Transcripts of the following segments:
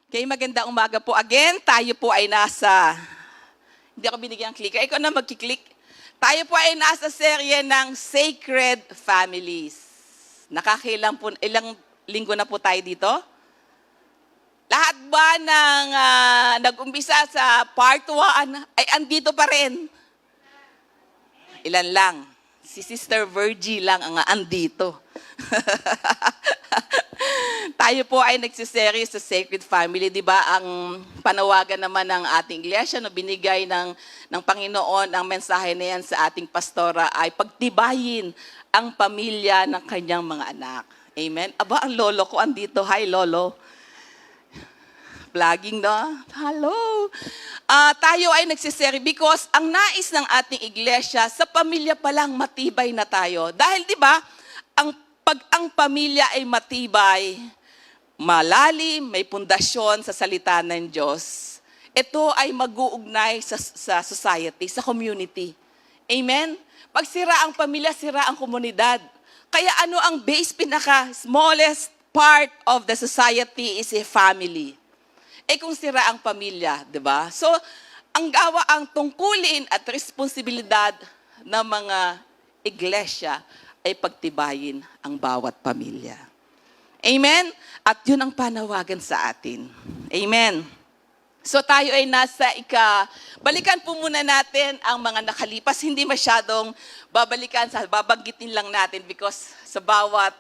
Okay, magandang umaga po again. Tayo po ay hindi ako binigyan ng clicker. Ikaw na magkiklik. Tayo po ay nasa serye ng Sacred Families. Nakakailang po, ilang linggo na po tayo dito? Lahat ba ng nag-umpisa sa part 1 ay andito pa rin? Ilan lang. Si Sister Virgie lang ang andito. Tayo po ay nagsiserye sa Sacred Family, di ba? Ang panawagan naman ng ating iglesia na binigay ng Panginoon, ang mensahe na yan sa ating pastora ay pagtibayin ang pamilya ng kanyang mga anak. Amen? Aba, ang lolo ko andito. Hi, lolo. Vlogging, no? Hello. Tayo ay nagsiserye because ang nais ng ating iglesia, sa pamilya pa lang matibay na tayo. Dahil, di ba, pag ang pamilya ay matibay, malalim, may pundasyon sa salita ng Diyos, ito ay mag-uugnay sa society, sa community. Amen? Pag sira ang pamilya, sira ang komunidad. Kaya ano ang base, pinaka-smallest part of the society is a family. Kung sira ang pamilya, di ba? So, ang tungkulin at responsibilidad ng mga iglesia ay pagtibayin ang bawat pamilya. Amen? At yun ang panawagan sa atin. Amen. So tayo ay balikan po muna natin ang mga nakalipas. Hindi masyadong babanggitin lang natin because sa bawat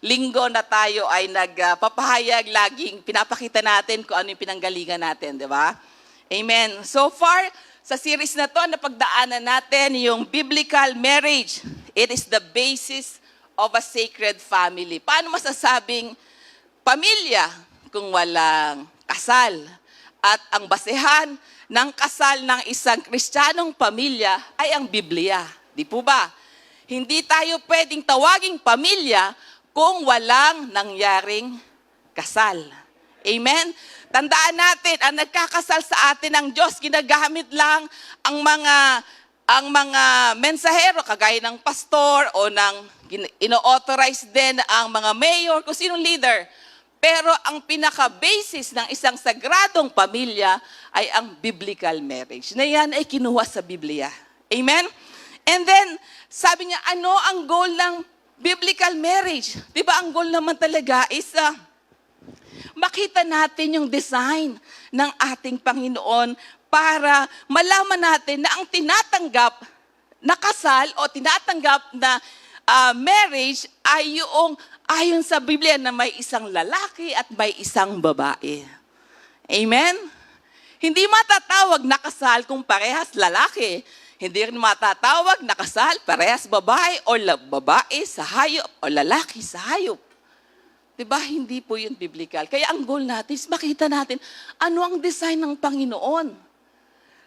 linggo na tayo ay nagpapahayag, laging pinapakita natin kung ano yung pinanggalingan natin, di ba? Amen. So far, sa series na to, napagdaanan natin yung biblical marriage. It is the basis of a sacred family. Paano masasabing pamilya kung walang kasal? At ang basehan ng kasal ng isang Kristiyanong pamilya ay ang Biblia. Di po ba? Hindi tayo pwedeng tawaging pamilya kung walang nangyaring kasal. Amen? Tandaan natin, ang nagkakasal sa atin ng Diyos, ginagamit lang ang mga mensahero, kagaya ng pastor o ino-authorize din ang mga mayor, kung sinong leader. Pero ang pinaka-basis ng isang sagradong pamilya ay ang biblical marriage. Na yan ay kinuha sa Biblia. Amen? And then, sabi niya, ano ang goal ng biblical marriage? Di ba ang goal naman talaga is makita natin yung design ng ating Panginoon para malaman natin na ang tinatanggap na kasal o tinatanggap na marriage ay yung ayon sa Biblia na may isang lalaki at may isang babae. Amen? Hindi matatawag na kasal kung parehas lalaki. Hindi rin matatawag na kasal parehas babae o babae sa hayop o lalaki sa hayop. Diba? Hindi po yun biblical. Kaya ang goal natin is makita natin ano ang design ng Panginoon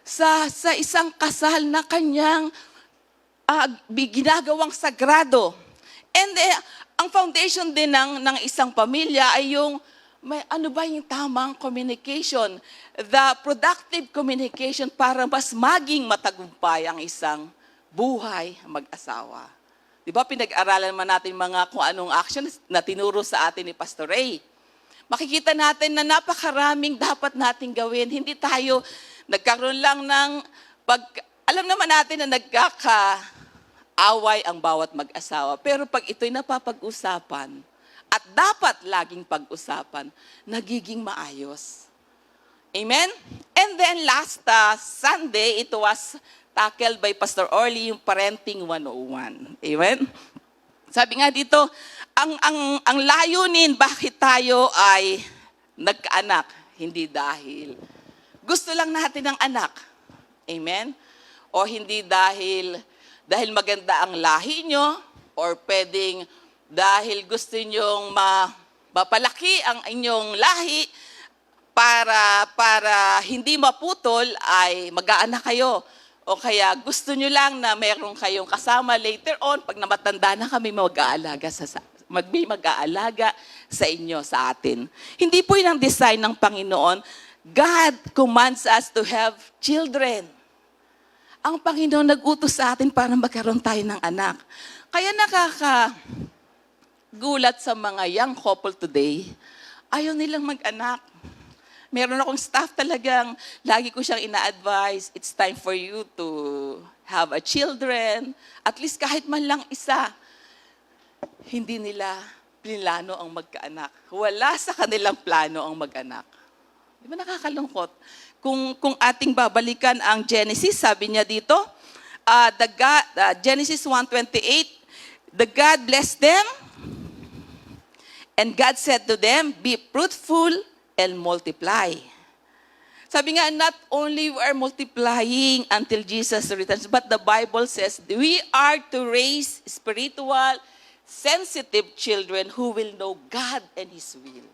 sa isang kasal na kanyang ginagawang sagrado. And ang foundation din ng isang pamilya ay ano ba yung tamang communication? The productive communication para mas maging matagumpay ang isang buhay mag-asawa. Diba, pinag-aralan man natin kung anong actions na tinuro sa atin ni Pastor Ray. Makikita natin na napakaraming dapat nating gawin. Hindi tayo nagkaroon lang alam naman natin na nagkakaaway ang bawat mag-asawa. Pero pag ito'y napapag-usapan, at dapat laging pag-usapan, nagiging maayos. Amen? And then last Sunday, it was tackled by Pastor Orly, yung Parenting 101. Amen? Sabi nga dito, ang layunin bakit tayo ay nagkaanak, hindi dahil gusto lang natin ng anak. Amen? O hindi dahil maganda ang lahi nyo, or pwedeng dahil gusto nyong mapalaki ang inyong lahi para hindi maputol ay mag-aanak kayo. O kaya gusto nyo lang na meron kayong kasama later on, pag namatanda na kami, mag-aalaga sa inyo, sa atin. Hindi po yun ang design ng Panginoon. God commands us to have children. Ang Panginoon nag-utos sa atin para magkaroon tayo ng anak. Kaya nakakagulat sa mga young couple today, ayaw nilang mag-anak. Meron akong staff talagang, lagi ko siyang ina-advise, it's time for you to have a children. At least kahit man lang isa, hindi nila plano ang magkaanak. Wala sa kanilang plano ang mag-anak. Di ba nakakalungkot? Kung ating babalikan ang Genesis, sabi niya dito, Genesis 1:28, the God blessed them, and God said to them, be fruitful and multiply. Sabi nga, not only we are multiplying until Jesus returns, but the Bible says we are to raise spiritual, sensitive children who will know God and His will.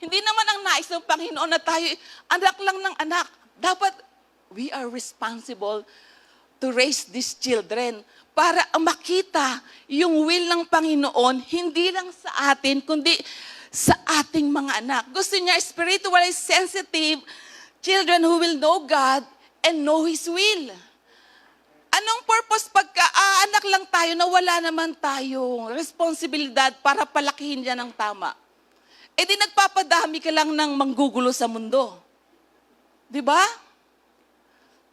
Hindi naman ang nais ng Panginoon na tayo, anak lang ng anak. Dapat, we are responsible to raise these children para makita yung will ng Panginoon, hindi lang sa atin, kundi sa ating mga anak. Gusto niya, spiritually sensitive children who will know God and know His will. Anong purpose pagka anak lang tayo na wala naman tayong responsibilidad para palakihin yan ng tama? E di nagpapadami ka lang ng manggugulo sa mundo. Di ba?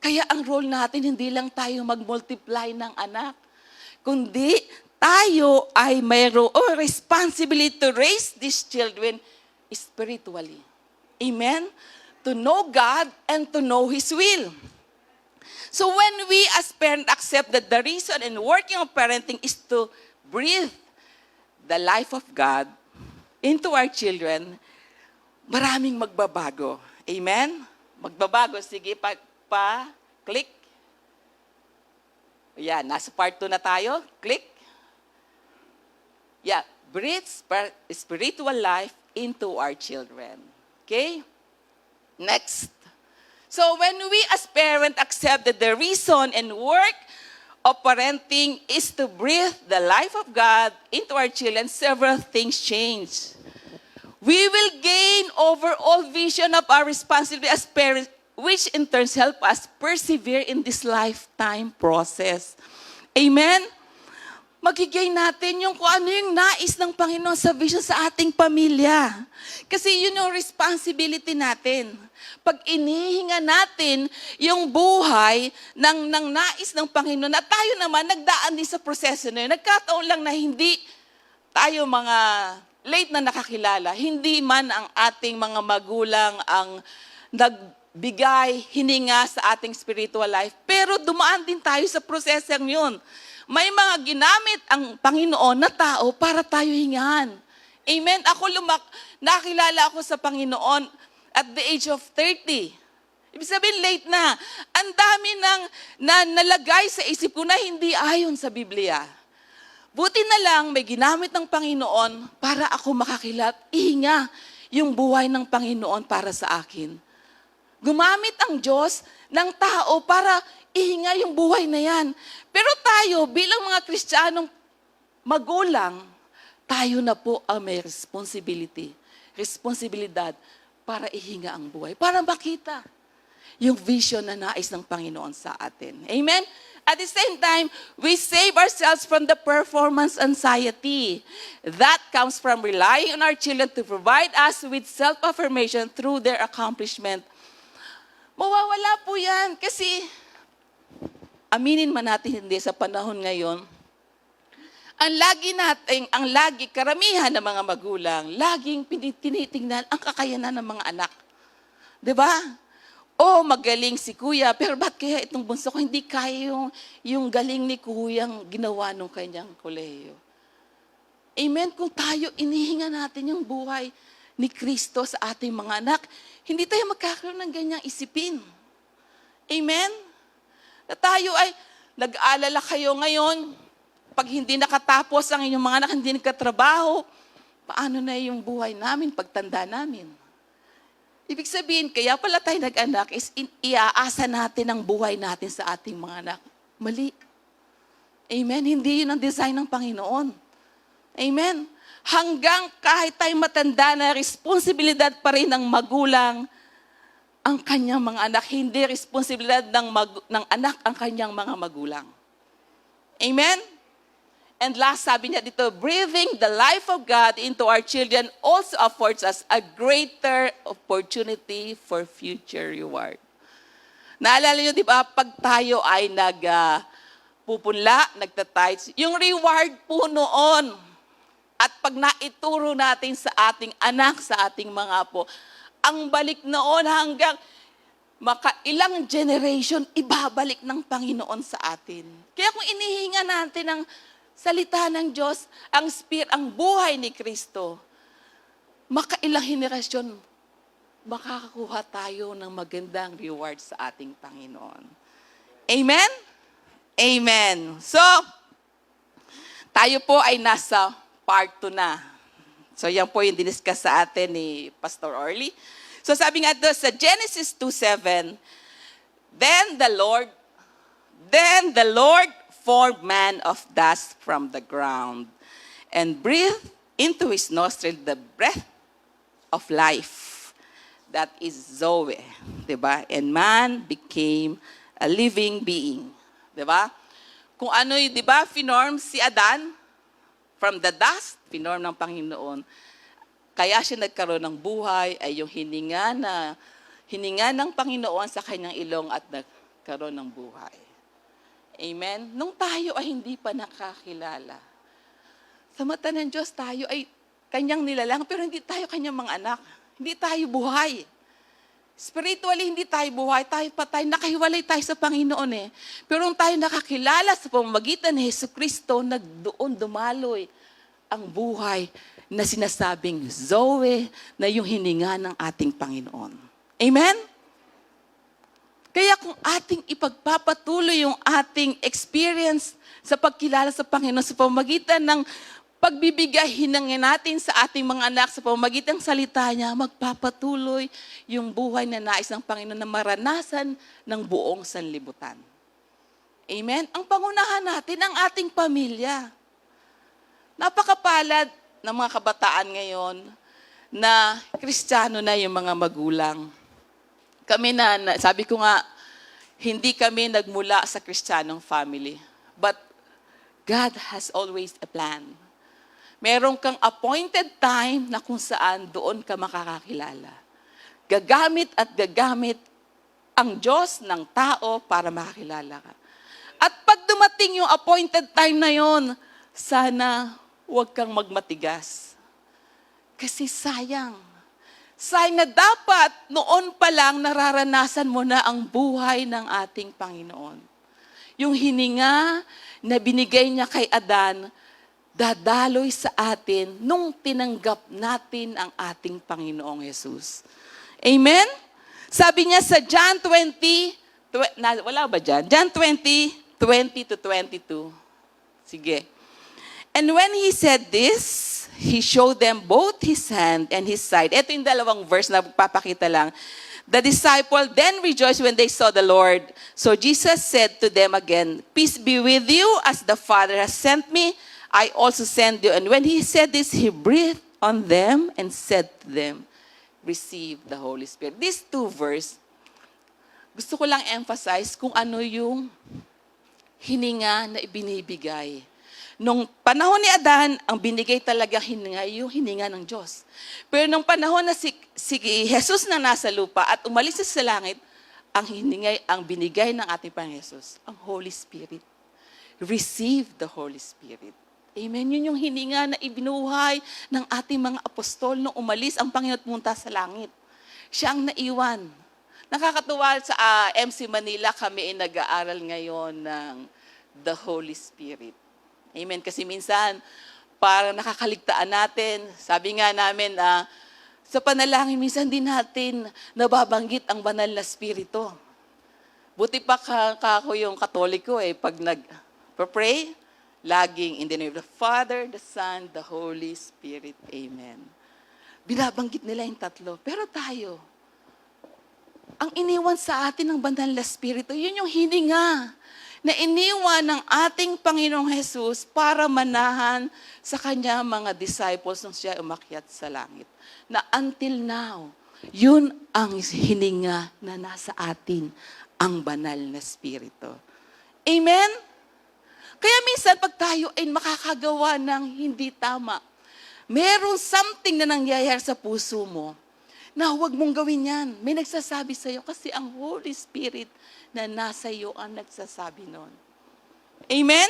Kaya ang role natin, hindi lang tayo mag-multiply ng anak, kundi tayo ay mayroong responsibility to raise these children spiritually. Amen? To know God and to know His will. So when we as parents accept that the reason and working of parenting is to breathe the life of God into our children, maraming magbabago. Amen? Magbabago. Sige, click. Yan, nasa part 2 na tayo. Click. Yeah, breathe spiritual life into our children. Okay? Next. So when we as parents accept that the reason and work of parenting is to breathe the life of God into our children, several things change. We will gain overall vision of our responsibility as parents, which in turn help us persevere in this lifetime process. Amen? Magigain natin yung kung ano yung nais ng Panginoon sa vision sa ating pamilya. Kasi yun yung responsibility natin. Pag inihinga natin yung buhay ng nais ng Panginoon, at tayo naman nagdaan din sa proseso na yun, nagkataon lang na hindi tayo mga late na nakakilala, hindi man ang ating mga magulang ang nagbigay, hininga sa ating spiritual life, pero dumaan din tayo sa prosesong yun. May mga ginamit ang Panginoon na tao para tayo hingahan. Amen? Nakilala ako sa Panginoon at the age of 30. Ibig sabihin, late na. Ang dami na nalagay sa isip ko na hindi ayon sa Biblia. Buti na lang may ginamit ng Panginoon para ako makakilat. Ihinga yung buhay ng Panginoon para sa akin. Gumamit ang Diyos ng tao para ihinga yung buhay na yan. Pero tayo, bilang mga Kristiyanong magulang, tayo na po ang may responsibilidad para ihinga ang buhay, para makita yung vision na nais ng Panginoon sa atin. Amen? At the same time, we save ourselves from the performance anxiety. That comes from relying on our children to provide us with self-affirmation through their accomplishment. Mawawala po yan kasi aminin man natin hindi sa panahon ngayon, ang karamihan ng mga magulang, laging tinitingnan ang kakayanan ng mga anak. 'Di ba? Oh, magaling si kuya, pero ba't kaya itong bunso ko hindi kaya yung galing ni kuyang ginawa nung kanyang kolehiyo? Amen? Kung tayo inihinga natin yung buhay ni Kristo sa ating mga anak, hindi tayo magkakaroon ng ganyang isipin. Amen? Na tayo ay nag-aalala kayo ngayon, pag hindi nakatapos ang inyong mga anak, hindi nagkatrabaho, paano na yung buhay namin, pagtanda namin? Ibig sabihin, kaya pala tayo nag-anak is iaasa natin ang buhay natin sa ating mga anak. Mali. Amen? Hindi yun ang design ng Panginoon. Amen? Hanggang kahit tayo matanda na responsibilidad pa rin ng magulang ang kanyang mga anak, hindi responsibilidad ng anak ang kanyang mga magulang. Amen? And last, sabi niya dito, breathing the life of God into our children also affords us a greater opportunity for future reward. Naalala niyo, di ba, pag tayo ay pupunla, nagtatides, yung reward po noon, at pag naituro natin sa ating anak, sa ating mga apo, ang balik noon hanggang makailang generation, ibabalik ng Panginoon sa atin. Kaya kung inihinga natin ang salita ng Diyos, ang buhay ni Kristo, makailang henerasyon, makakakuha tayo ng magandang reward sa ating Panginoon. Amen? Amen. So, tayo po ay nasa part 2 na. So, yan po yung diniscuss sa atin ni Pastor Orly. So, sabi nga doon sa Genesis 2:7, Then the Lord formed man of dust from the ground and breathed into his nostril the breath of life. That is Zoe. Diba? And man became a living being. Diba? Kung ano yung, diba, finorm si Adan from the dust, finorm ng Panginoon. Kaya siya nagkaroon ng buhay ay yung hininga ng Panginoon sa kanyang ilong at nagkaroon ng buhay. Amen? Nung tayo ay hindi pa nakakilala, sa mata ng Diyos tayo ay kanyang nilalang, pero hindi tayo kanyang mga anak. Hindi tayo buhay. Spiritually, hindi tayo buhay. Tayo patay. Nakahiwalay tayo sa Panginoon eh. Pero nung tayo nakakilala sa pamamagitan ni Jesucristo, doon dumaloy ang buhay na sinasabing Zoe, na yung hininga ng ating Panginoon. Amen? Kaya kung ating ipagpapatuloy yung ating experience sa pagkilala sa Panginoon sa pamamagitan ng pagbibigay hinangin natin sa ating mga anak sa pamamagitan ng salita niya, magpapatuloy yung buhay na nais ng Panginoon na maranasan ng buong sanlibutan. Amen? Ang pangunahan natin, ang ating pamilya. Napakapalad ng mga kabataan ngayon na Kristiyano na yung mga magulang. Kami sabi ko nga, hindi kami nagmula sa Kristiyanong family. But God has always a plan. Meron kang appointed time na kung saan doon ka makakakilala. Gagamit at gagamit ang Diyos ng tao para makakilala ka. At pag dumating yung appointed time na yon, sana huwag kang magmatigas. Kasi sayang. Sayang na dapat noon pa lang nararanasan mo na ang buhay ng ating Panginoon. Yung hininga na binigay niya kay Adan, dadaloy sa atin nung tinanggap natin ang ating Panginoong Jesus. Amen? Sabi niya sa John 20, wala ba dyan? John 20, 20-22. Sige. And when he said this, he showed them both his hand and his side. Ito yung dalawang verse na papakita lang. The disciple then rejoiced when they saw the Lord. So Jesus said to them again, Peace be with you, as the Father has sent me, I also send you. And when he said this, he breathed on them and said to them, Receive the Holy Spirit. These two verses, gusto ko lang emphasize kung ano yung hininga na ibinibigay. Nung panahon ni Adan, ang binigay talaga hininga, yung hininga ng Diyos. Pero nung panahon na si Jesus na nasa lupa at umalis sa langit, ang binigay ng ating Panginoon Jesus, ang Holy Spirit. Receive the Holy Spirit. Amen. Yun yung hininga na ibinuhay ng ating mga apostol nung umalis ang Panginoon at pumunta sa langit. Siya ang naiwan. Nakakatuwa sa MC Manila, kami ay nag-aaral ngayon ng the Holy Spirit. Amen. Kasi minsan, parang nakakaligtaan natin. Sabi nga namin, sa panalangin, minsan din natin nababanggit ang banal na spirito. Buti pa ako yung Katoliko pag nag-pray, laging in the name of the Father, the Son, the Holy Spirit. Amen. Binabanggit nila yung tatlo. Pero tayo, ang iniwan sa atin ng banal na spirito, yun yung hininga na iniwan ng ating Panginoong Jesus para manahan sa kanya mga disciples nung siya umakyat sa langit. Na until now, yun ang hininga na nasa atin, ang banal na spirito. Amen? Kaya minsan, pag tayo ay makakagawa ng hindi tama, meron something na nangyayari sa puso mo na huwag mong gawin yan. May nagsasabi sa'yo kasi ang Holy Spirit na nasa iyo ang nagsasabi nun. Amen?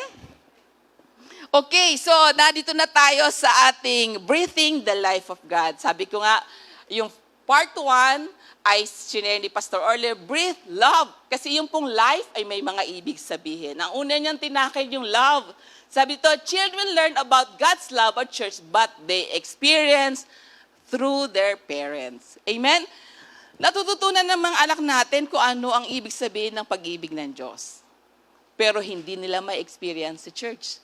Okay, so narito na tayo sa ating Breathing the Life of God. Sabi ko nga, yung part 1 ay sinare ni Pastor earlier, breathe love. Kasi yung pong life ay may mga ibig sabihin. Ang una niyang tinakil yung love. Sabi to, children learn about God's love at church, but they experience through their parents. Amen? Natututunan ng mga anak natin kung ano ang ibig sabihin ng pag-ibig ng Diyos. Pero hindi nila ma-experience sa church.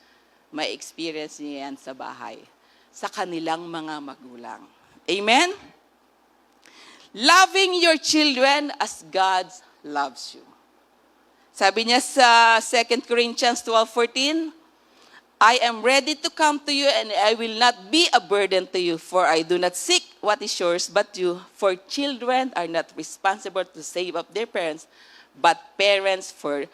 Ma-experience niya yan sa bahay, sa kanilang mga magulang. Amen? Loving your children as God loves you. Sabi niya sa 2 Corinthians 12:14, I am ready to come to you and I will not be a burden to you, for I do not seek what is yours but you. For children are not responsible to save up their parents, but parents for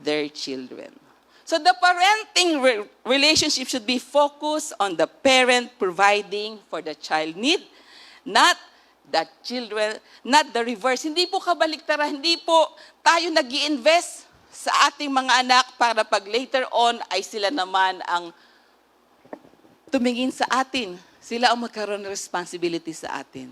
their children. So the parenting relationship should be focused on the parent providing for the child need, not the children, not the reverse. Hindi po kabaliktaran, hindi po tayo nag-i-invest sa ating mga anak para pag later on ay sila naman ang tumingin sa atin. Sila ang magkaroon ng responsibility sa atin.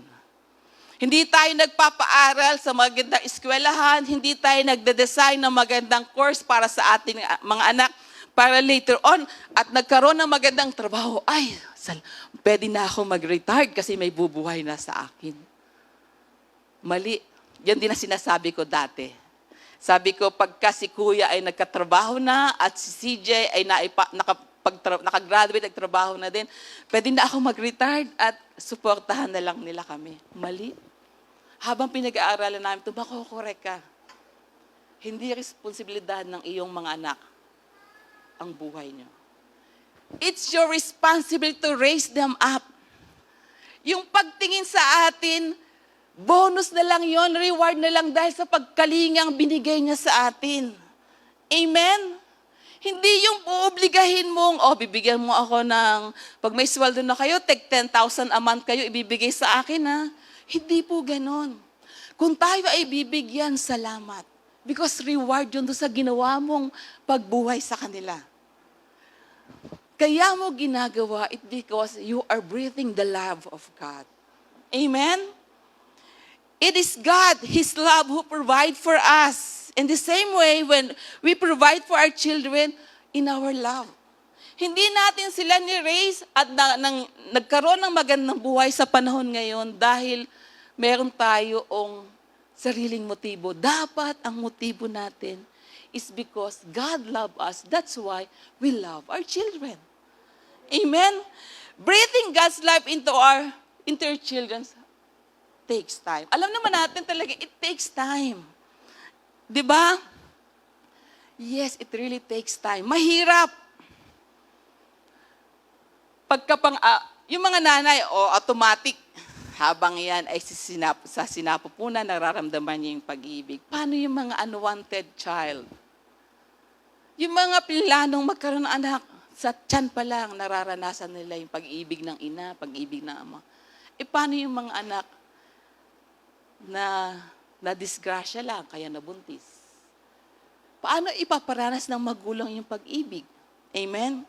Hindi tayo nagpapaaral sa magandang eskwelahan, hindi tayo nagde-design ng magandang course para sa ating mga anak para later on at nagkaroon ng magandang trabaho. Ay, pwede na ako mag-retire kasi may bubuhay na sa akin. Mali. Yan din ang sinasabi ko dati. Sabi ko, pagka si Kuya ay nagkatrabaho na at si CJ ay nakagraduate, nagtrabaho na din, pwede na ako mag-retire at suportahan na lang nila kami. Mali. Habang pinag-aaralan namin ito, makokorek ka. Hindi responsibilidad ng iyong mga anak ang buhay nyo. It's your responsibility to raise them up. Yung pagtingin sa atin, bonus na lang yon, reward na lang dahil sa pagkalingang binigay niya sa atin. Amen? Hindi yung uobligahin mong, bibigyan mo ako ng, pag may sweldo na kayo, take 10,000 a month kayo, ibibigay sa akin ha. Hindi po ganon. Kung tayo ay bibigyan, salamat. Because reward yun doon sa ginawa mong pagbuhay sa kanila. Kaya mo ginagawa it because you are breathing the love of God. Amen? It is God, His love, who provide for us. In the same way, when we provide for our children in our love. Hindi natin sila ni-raise at nagkaroon ng magandang buhay sa panahon ngayon dahil meron tayong sariling motibo. Dapat ang motibo natin is because God loves us. That's why we love our children. Amen? Breathing God's life into our children takes time. Alam naman natin talaga, it takes time. Di ba? Yes, it really takes time. Mahirap. Yung mga nanay, automatic, habang yan ay sa sinapupunan, nararamdaman niya yung pag-ibig. Paano yung mga unwanted child? Yung mga planong magkaroon ng anak, sa tiyan pa lang, nararanasan nila yung pag-ibig ng ina, pag-ibig ng ama. Paano yung mga anak na disgrasya lang, kaya nabuntis? Paano ipaparanas ng magulang yung pag-ibig? Amen?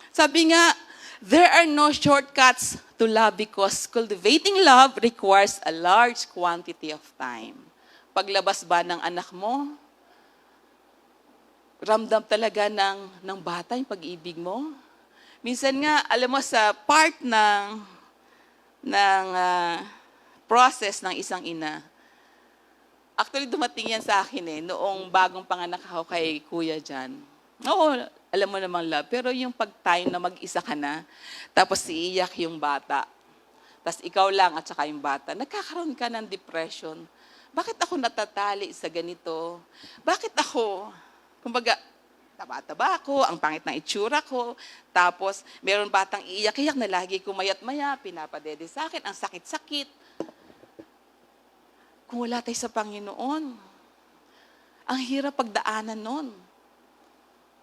Sabi nga, there are no shortcuts to love because cultivating love requires a large quantity of time. Paglabas ba ng anak mo, ramdam talaga ng bata yung pag-ibig mo? Minsan nga, alam mo, sa part ng process ng isang ina, actually dumating yan sa akin noong bagong panganak ako kay Kuya Jan. Oo, alam mo namang love. Pero yung pag-time na mag-isa ka na, tapos iiyak yung bata, tapos ikaw lang at saka yung bata, nagkakaroon ka ng depression. Bakit ako natatali sa ganito? Bakit ako, kumbaga, taba-taba ako, ang pangit ng itsura ko, tapos meron batang iiyak-iyak na lagi kumayat-maya, pinapadede sa akin, ang sakit-sakit. Kung wala tayo sa Panginoon, ang hirap pagdaanan nun.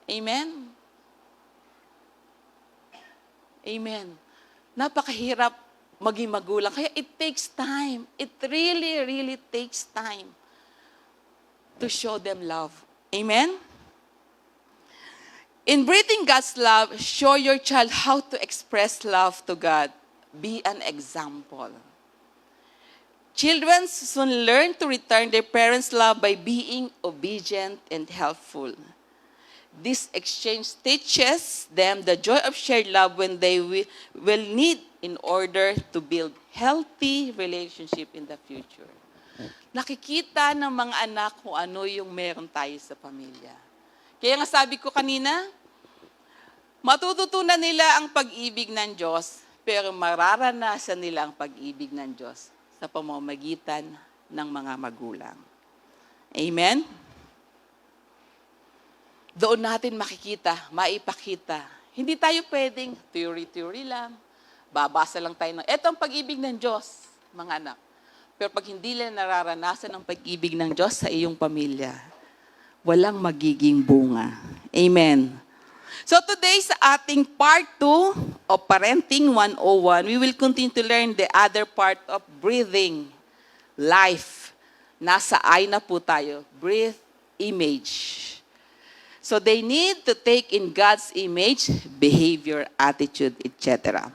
Amen? Amen. Napakahirap maging magulang. Kaya it takes time. It really, really takes time to show them love. Amen? In breathing God's love, show your child how to express love to God. Be an example. Children soon learn to return their parents' love by being obedient and helpful. This exchange teaches them the joy of shared love when they will need in order to build healthy relationship in the future. Nakikita ng mga anak kung ano yung meron tayo sa pamilya. Kaya nga sabi ko kanina, matututunan nila ang pag-ibig ng Diyos, pero mararanasan nila ang pag-ibig ng Diyos sa pamamagitan ng mga magulang. Amen? Doon natin makikita, maipakita. Hindi tayo pwedeng theory-theory lang. Babasa lang tayo ng, eto ang pag-ibig ng Diyos, mga anak. Pero pag hindi nila nararanasan ang pag-ibig ng Diyos sa iyong pamilya, walang magiging bunga. Amen. So today sa ating part 2 of Parenting 101, we will continue to learn the other part of breathing life. Nasa I na po tayo. Breathe image. So they need to take in God's image, behavior, attitude, etc.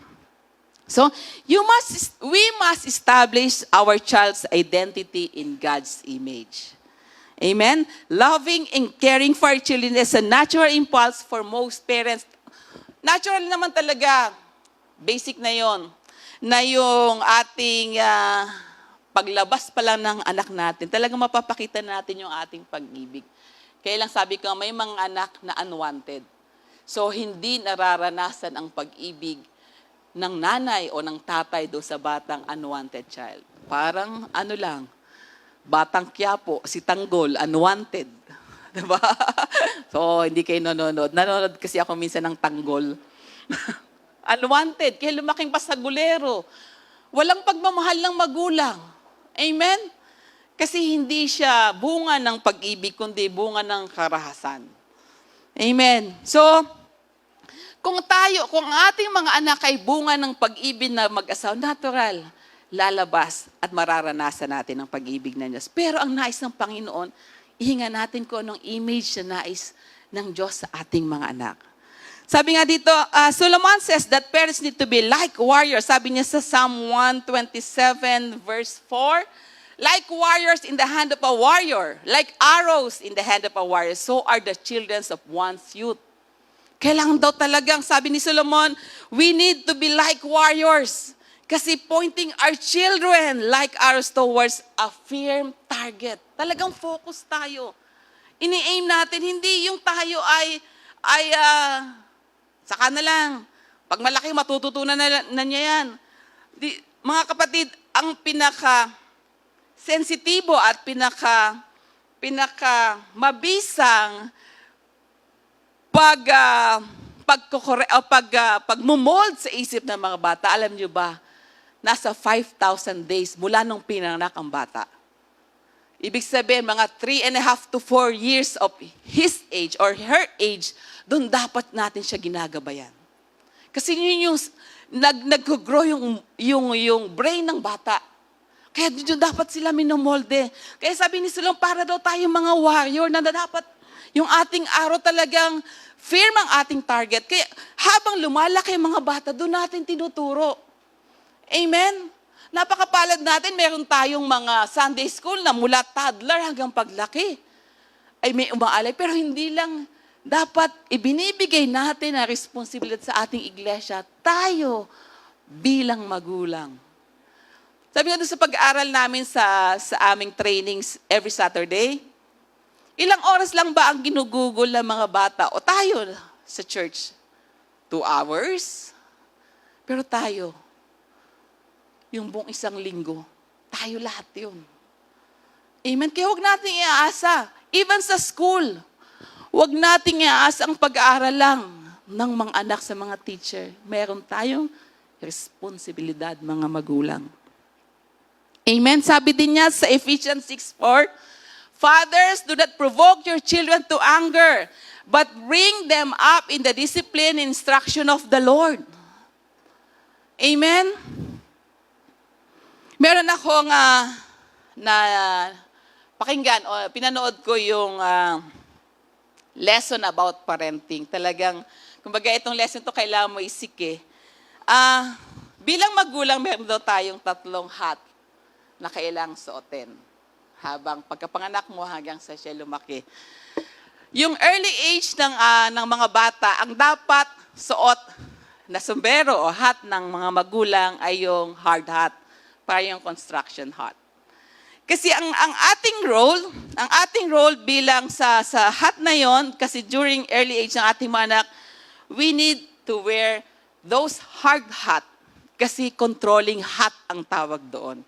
So we must establish our child's identity in God's image. Amen? Loving and caring for our children is a natural impulse for most parents. Natural naman talaga. Basic na yon. Na yung ating paglabas pa lang ng anak natin, talagang mapapakita natin yung ating pag-ibig. Kaya lang sabi ko, may mga anak na unwanted. So, hindi nararanasan ang pag-ibig ng nanay o ng tatay do sa batang unwanted child. Parang ano lang, Batang Quiapo, si Tanggol, unwanted. Diba? So, hindi kayo nanonood. Nanonood kasi ako minsan ng Tanggol. Unwanted, kaya lumaking pasagulero. Walang pagmamahal ng magulang. Amen? Kasi hindi siya bunga ng pag-ibig, kundi bunga ng karahasan. Amen? So, kung ang ating mga anak ay bunga ng pag-ibig na mag-asawa, natural, lalabas at mararanasan natin ang pag-ibig ng Diyos. Pero ang nais ng Panginoon, ihinga natin kung anong image na nais ng Diyos sa ating mga anak. Sabi nga dito, Solomon says that parents need to be like warriors. Sabi niya sa Psalm 127 verse 4, like warriors in the hand of a warrior, like arrows in the hand of a warrior, so are the children of one's youth. Kailangan daw talagang, sabi ni Solomon, we need to be like warriors. Kasi pointing our children like arrows towards a firm target. Talagang focus tayo. Ini-aim natin, hindi yung tayo ay saka na lang. Pag malaki, matututunan na niya yan. Mga kapatid, ang pinaka-sensitibo at pinaka-mabisang pagmumold sa isip ng mga bata, alam niyo ba, nasa 5,000 days mula nung pinanganak ang bata. Ibig sabihin, mga 3.5 to 4 years of his age or her age, doon dapat natin siya ginagabayan. Kasi yun yung nag-grow yung brain ng bata. Kaya dito dapat sila minomolde. Kaya sabi ni Solomon, para daw tayong mga warrior na dapat yung ating araw talagang firm ang ating target. Kaya habang lumalaki ang mga bata, doon natin tinuturo. Amen? Napakapalad natin, meron tayong mga Sunday school na mula toddler hanggang paglaki. Ay may umaalay, pero hindi lang dapat ibinibigay natin ang responsibilidad sa ating iglesia, tayo bilang magulang. Sabi nga doon sa pag-aaral namin sa aming trainings every Saturday, ilang oras lang ba ang ginugugol ng mga bata o tayo sa church? 2 hours? Pero tayo, yung buong isang linggo, tayo lahat yun. Amen? Kaya huwag natin iaasa. Even sa school, huwag natin iaasa ang pag-aaral lang ng mga anak sa mga teacher. Meron tayong responsibilidad, mga magulang. Amen? Sabi din niya sa Ephesians 6:4, fathers, do not provoke your children to anger, but bring them up in the discipline and instruction of the Lord. Amen? Meron akong na pakinggan o pinanood ko yung lesson about parenting. Talagang, kumbaga itong lesson to kailangan mo isik eh. Bilang magulang, meron daw tayong 3 hat na kailangang suotin habang pagkapanganak mo hanggang sa siya lumaki. Yung early age ng mga bata, ang dapat suot na sombrero o hat ng mga magulang ay yung hard hat, para yung construction hat. Kasi ang ating role bilang sa hat na yon, kasi during early age ng ating mga anak, we need to wear those hard hat kasi controlling hat ang tawag doon.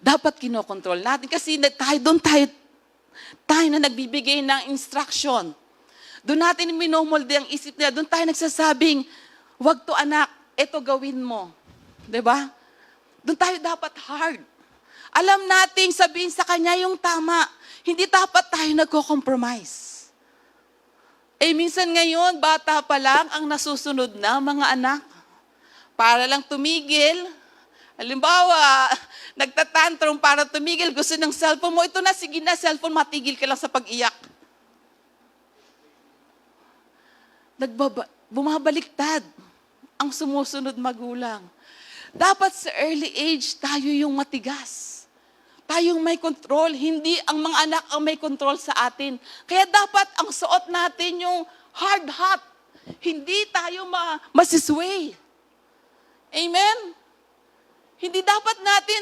Dapat kinokontrol natin kasi tayo na nagbibigay ng instruction. Doon natin minomolde ang isip nila. Doon tayo nagsasabing, wag to anak, ito gawin mo. 'Di ba? Doon tayo dapat hard. Alam nating sabihin sa kanya yung tama. Hindi dapat tayo nagko-compromise. Minsan ngayon, bata pa lang ang nasusunod na mga anak. Para lang tumigil. Halimbawa, nagtatantrum para tumigil, gusto ng cellphone mo, ito na, sige na, cellphone, matigil ka lang sa pag-iyak. Bumabaliktad ang sumusunod magulang. Dapat sa early age, tayo yung matigas. Tayong may control, hindi ang mga anak ang may control sa atin. Kaya dapat ang suot natin yung hard hat. Hindi tayo masisway. Amen? Hindi dapat natin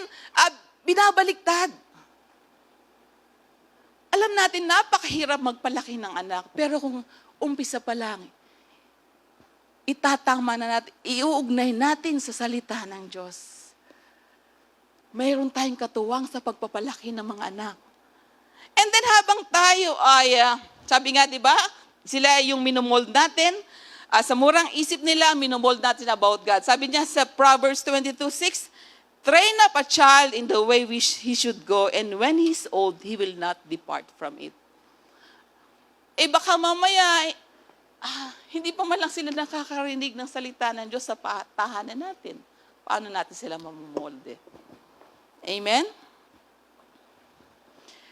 binabaliktad. Alam natin, napakahirap magpalaki ng anak. Pero kung umpisa pa lang, itatama na natin, iuugnay natin sa salita ng Diyos. Mayroon tayong katuwang sa pagpapalaki ng mga anak. And then habang tayo ay, sabi nga, di ba, sila yung minomold natin, sa murang isip nila, minomold natin about God. Sabi niya sa Proverbs 22:6, train up a child in the way which he should go, and when he's old, he will not depart from it. Baka mamaya, hindi pa man lang sila nakakarinig ng salita ng Diyos sa tahanan natin. Paano natin sila mamomolde? Amen?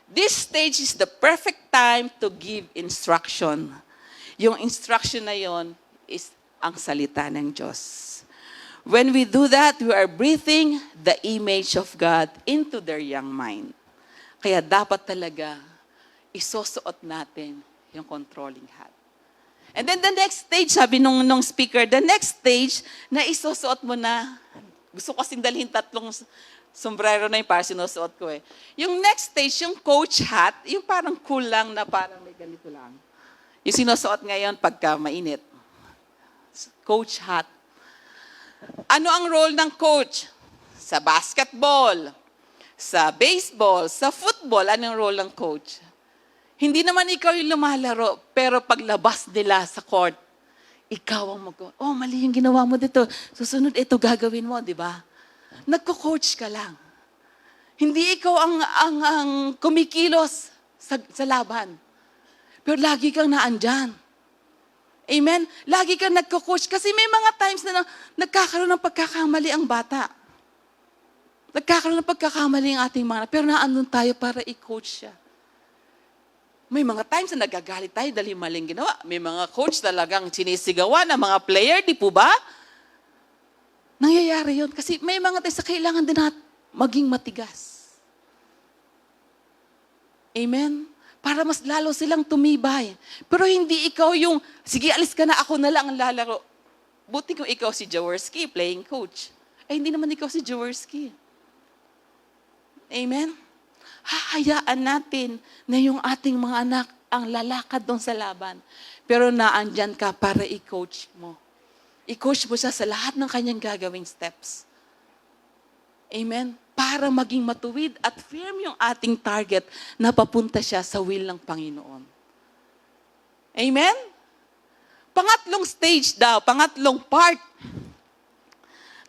This stage is the perfect time to give instruction. Yung instruction na yon is ang salita ng Diyos. When we do that, we are breathing the image of God into their young mind. Kaya dapat talaga isusuot natin yung controlling hat. And then the next stage, sabi nung speaker, the next stage na isusuot mo na, gusto ko kasing dalhin 3 sombrero na yung para sinusuot ko eh. Yung next stage, yung coach hat, yung parang cool lang na parang may ganito lang. Yung sinusuot ngayon pagka mainit. Coach hat. Ano ang role ng coach? Sa basketball, sa baseball, sa football, ano ang role ng coach? Hindi naman ikaw yung lumalaro, pero paglabas nila sa court, ikaw ang mali yung ginawa mo dito. Susunod, ito gagawin mo, di ba? Nagko-coach ka lang. Hindi ikaw ang kumikilos sa laban. Pero lagi kang naandyan. Amen? Lagi kang nagko-coach. Kasi may mga times na nagkakaroon ng pagkakamali ang bata. Nagkakaroon ng pagkakamali ang ating mga, pero naandun tayo para i-coach siya. May mga times na nagagalit tayo dahil maling ginawa. May mga coach talagang sinisigawan ng mga player, di po ba? Nangyayari yun. Kasi may mga times na kailangan din maging matigas. Amen? Para mas lalo silang tumibay. Pero hindi ikaw yung, sige, alis ka na, ako na lang ang lalaro. Buti kung ikaw si Jaworski, playing coach. Hindi naman ikaw si Jaworski. Amen? Hahayaan natin na yung ating mga anak ang lalakad doon sa laban. Pero naandyan ka para i-coach mo. I-coach mo siya sa lahat ng kanyang gagawing steps. Amen? Para maging matuwid at firm yung ating target na papunta siya sa will ng Panginoon. Amen? Pangatlong stage daw, pangatlong part,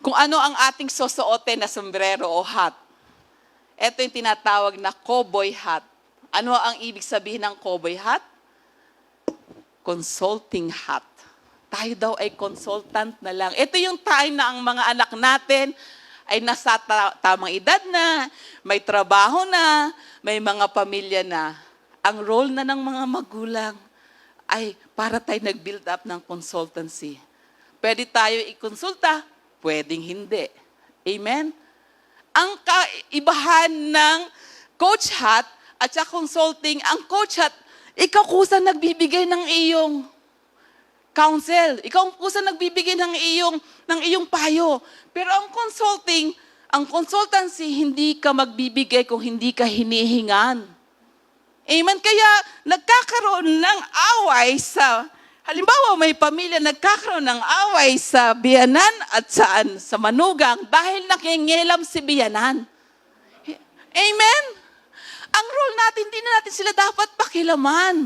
kung ano ang ating susuotin na sombrero o hat. Ito yung tinatawag na cowboy hat. Ano ang ibig sabihin ng cowboy hat? Consulting hat. Tayo daw ay consultant na lang. Ito yung time na ang mga anak natin ay nasa tamang edad na, may trabaho na, may mga pamilya na. Ang role na ng mga magulang ay para tayo nag-build up ng consultancy. Pwede tayo ikonsulta, pwedeng hindi. Amen? Ang kaibahan ng coach hat at sa consulting, ang coach hat, ikaw kusa nagbibigay ng iyong counsel. Ikaw kusa nagbibigay ng iyong payo. Pero ang consulting, ang consultancy, hindi ka magbibigay kung hindi ka hinihingan. Amen? Kaya nagkakaroon ng away halimbawa may pamilya nagkakaroon ng away sa biyanan at sa manugang dahil nakingialam si biyanan. Amen? Ang role natin, hindi na natin sila dapat pakilaman.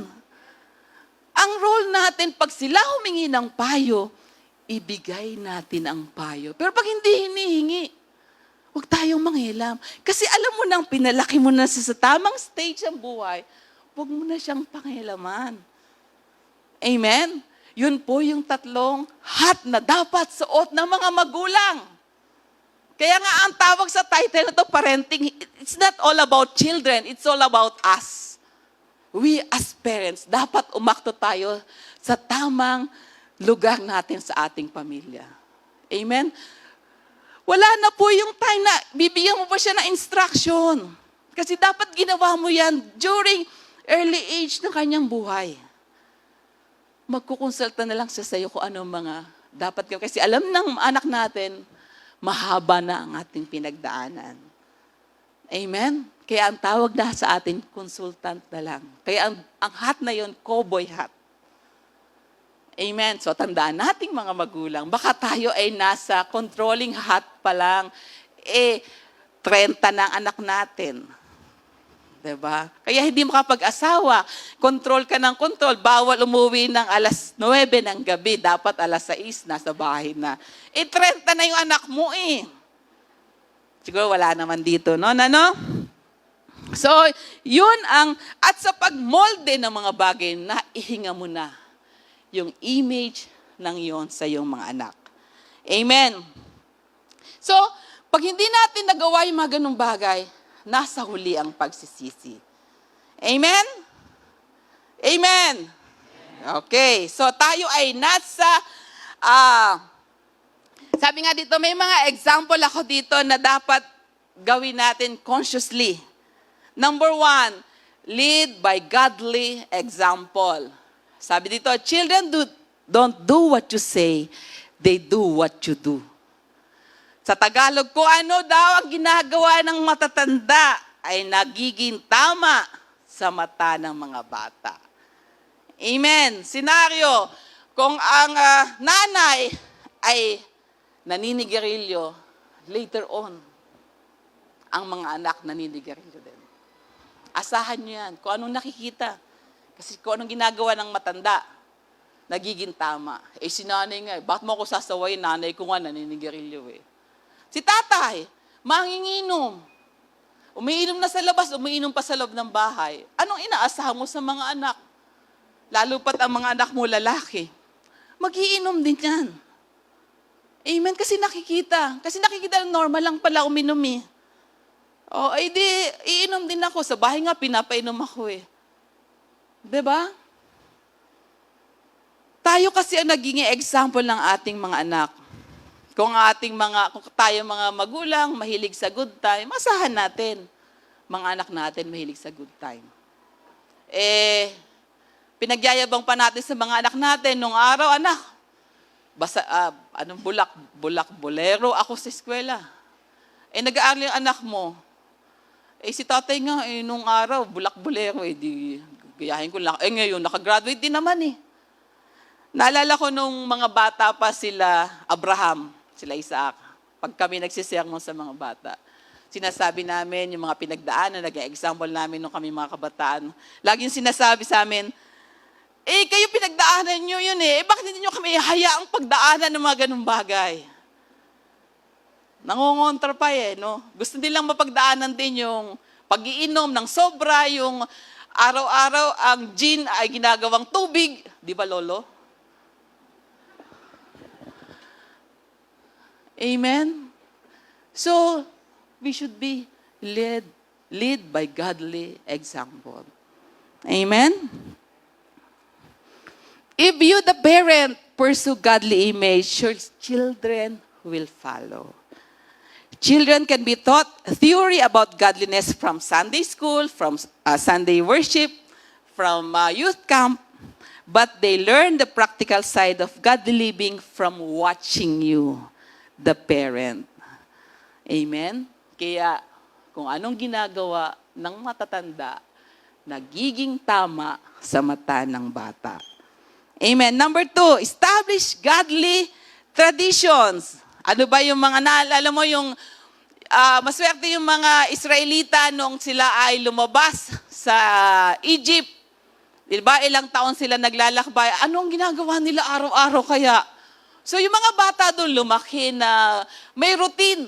Ang role natin, pag sila humingi ng payo, ibigay natin ang payo. Pero pag hindi hinihingi, huwag tayong manghilam. Kasi alam mo nang pinalaki mo na sa tamang stage ng buhay, huwag mo na siyang panghilaman. Amen? Yun po yung tatlong hat na dapat suot ng mga magulang. Kaya nga ang tawag sa title na to, parenting, it's not all about children, it's all about us. We as parents, dapat umakto tayo sa tamang lugar natin sa ating pamilya. Amen? Wala na po yung time na bibigyan mo pa siya ng instruction. Kasi dapat ginawa mo yan during early age ng kanyang buhay. Magkukonsulta na lang siya sa'yo kung anong mga dapat gawin. Kasi alam ng anak natin, mahaba na ang ating pinagdaanan. Amen? Kaya ang tawag na sa atin, consultant na lang. Kaya ang hat na yon, cowboy hat. Amen? So tandaan nating mga magulang, baka tayo ay nasa controlling hat pa lang, 30 na ang anak natin. Diba? Kaya hindi makapag-asawa. Control ka ng control. Bawal umuwi ng alas 9 ng gabi. Dapat alas 6, nasa bahay na. 30 na yung anak mo Siguro wala naman dito, no? So, yun at sa pagmolde ng mga bagay, naihinga mo na yung image ng yon sa iyong mga anak. Amen. So, pag hindi natin nagawa yung mga ganung bagay, nasa huli ang pagsisisi. Amen? Amen. Okay, so tayo ay nasa, sabi nga dito, may mga example ako dito na dapat gawin natin consciously. Number 1, lead by godly example. Sabi dito, children don't do what you say, they do what you do. Sa Tagalog ko, ano daw ang ginagawa ng matatanda ay nagiging tama sa mata ng mga bata. Amen. Senaryo, kung ang nanay ay naninigarilyo, later on, ang mga anak naninigarilyo din. Asahan nyo yan, kung anong nakikita. Kasi kung anong ginagawa ng matanda, nagiging tama. Si nanay nga, bakit mo ako sasawayin? Nanay ko nga naninigarilyo Si tatay, manginginom. Umiinom na sa labas, umiinom pa sa loob ng bahay. Anong inaasahan mo sa mga anak? Lalo pat ang mga anak mo lalaki. Magiinom din yan. Amen? Kasi nakikita normal lang pala uminom ay di, iinom din ako. Sa bahay nga, pinapainom ako Diba? Tayo kasi ang naging example ng ating mga anak. Kung tayo mga magulang, mahilig sa good time, asahan natin. Mga anak natin, mahilig sa good time. Pinagyayabang pa natin sa mga anak natin, nung araw, anak, bulak, bolero ako sa eskwela. Nag-aaral yung anak mo. Si tatay nga, nung araw, bulak, bolero, di gayahin ko lang. Ngayon, nakagraduate din naman Naalala ko nung mga bata pa sila Abraham, sila Isaac, pag kami nagsisermon sa mga bata. Sinasabi namin yung mga pinagdaanan, nag-example namin nung kami mga kabataan. Laging sinasabi sa amin, kayo pinagdaanan nyo yun bakit hindi nyo kami hayaang pagdaanan ng mga ganung bagay? Nangungontra pa no? Gusto nilang mapagdaanan din yung pag-iinom ng sobra, yung araw-araw ang gin ay ginagawang tubig. Di ba, Lolo? Amen? So, we should be lead by godly example. Amen? If you, the parent, pursue godly image, your children will follow. Children can be taught theory about godliness from Sunday school, from Sunday worship, from youth camp, but they learn the practical side of godly living from watching you, the parent. Amen? Kaya kung anong ginagawa ng matatanda, nagiging tama sa mata ng bata. Amen. Number 2, establish godly traditions. Ano ba yung mga naalala mo yung maswerte yung mga Israelita nung sila ay lumabas sa Egypt. Diba? Ilang taon sila naglalakbay. Anong ginagawa nila araw-araw kaya? So yung mga bata doon lumaki na may routine.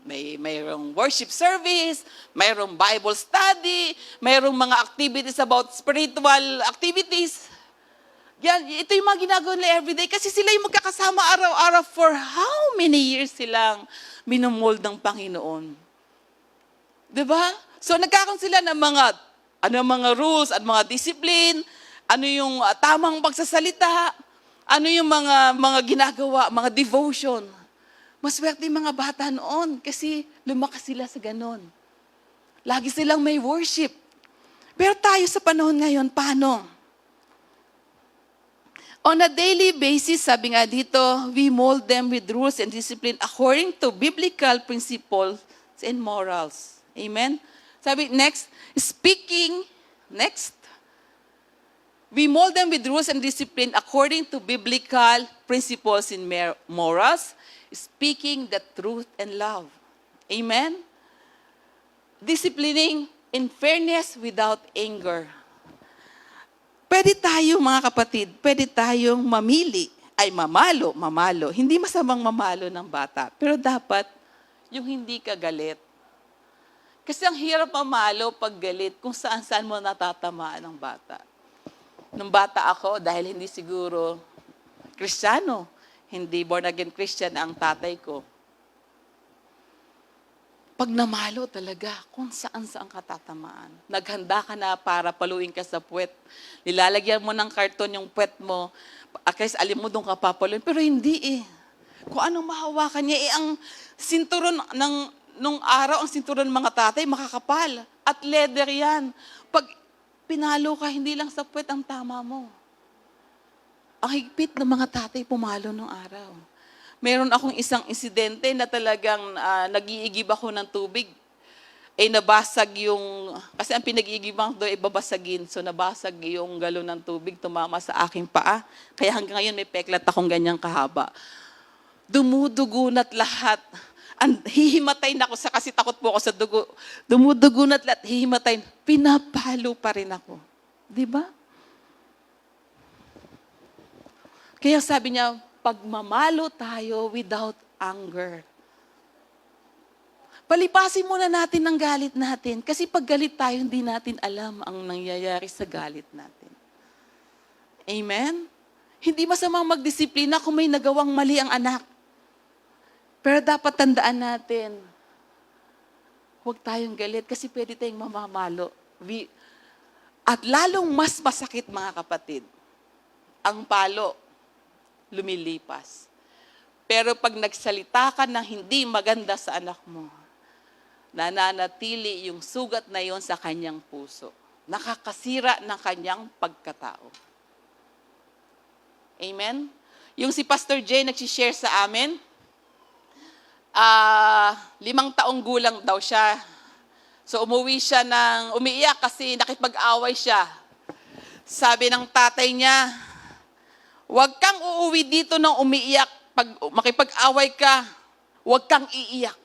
Mayroong worship service, mayroong Bible study, mayroong mga activities about spiritual activities. Yan, ito yung mga ginagawa nila everyday kasi sila yung magkakasama araw-araw for how many years silang minomold ng Panginoon. Diba? So nagkakaroon sila ng mga rules at mga discipline, ano yung tamang pagsasalita, ano yung mga ginagawa, mga devotion. Maswerte yung mga bata noon kasi lumakas sila sa ganon. Lagi silang may worship. Pero tayo sa panahon ngayon, paano? On a daily basis, sabi nga dito, we mold them with rules and discipline according to biblical principles and morals. Amen? Sabi, next, we mold them with rules and discipline according to biblical principles and morals, speaking the truth and love. Amen? Disciplining in fairness without anger. Pwede tayo, mga kapatid, pwede tayong mamalo. Hindi masamang mamalo ng bata. Pero dapat, yung hindi ka galit. Kasi ang hirap mamalo pag galit kung saan-saan mo natatamaan ng bata. Nung bata ako, dahil hindi siguro Kristiyano, hindi born-again Christian ang tatay ko. Pag namalo talaga, kung saan-saan ka tatamaan. Naghanda ka na para paluin ka sa puwet. Nilalagyan mo ng karton yung puwet mo. Kasi alim mo doon ka papaluin. Pero hindi eh. Kung anong mahawakan niya, ang sinturon nung araw, ang sinturon ng mga tatay, makakapal. At leather yan. Pag pinalo ka, hindi lang sa puwet ang tama mo. Ang higpit ng mga tatay pumalo nung araw. Meron akong isang insidente na talagang nag-iigib ako ng tubig. Nabasag kasi ang pinag-iigiban doon ay babasagin. So nabasag yung galon ng tubig, tumama sa aking paa. Kaya hanggang ngayon may peklat akong ganyang kahaba. Dumudugunat lahat. Hihimatay na ako kasi takot po ako sa dugo. Dumudugunat lahat, hihimatay. Pinapalo pa rin ako. Di ba? Kaya sabi niya, pagmamalo tayo without anger. Palipasin muna natin ang galit natin. Kasi pag galit tayo, hindi natin alam ang nangyayari sa galit natin. Amen? Hindi masamang magdisiplina kung may nagawang mali ang anak. Pero dapat tandaan natin, huwag tayong galit kasi pwede tayong mamamalo. At lalong mas masakit, mga kapatid, ang palo, lumilipas. Pero pag nagsalita ka ng hindi maganda sa anak mo, nananatili yung sugat na yon sa kanyang puso. Nakakasira ng kanyang pagkatao. Amen? Yung si Pastor Jay nagsishare sa amin, 5 taong gulang daw siya. So umuwi siya umiiyak kasi nakipag-away siya. Sabi ng tatay niya, huwag kang uuwi dito nang umiiyak. Pag makipag-away ka, huwag kang iiyak.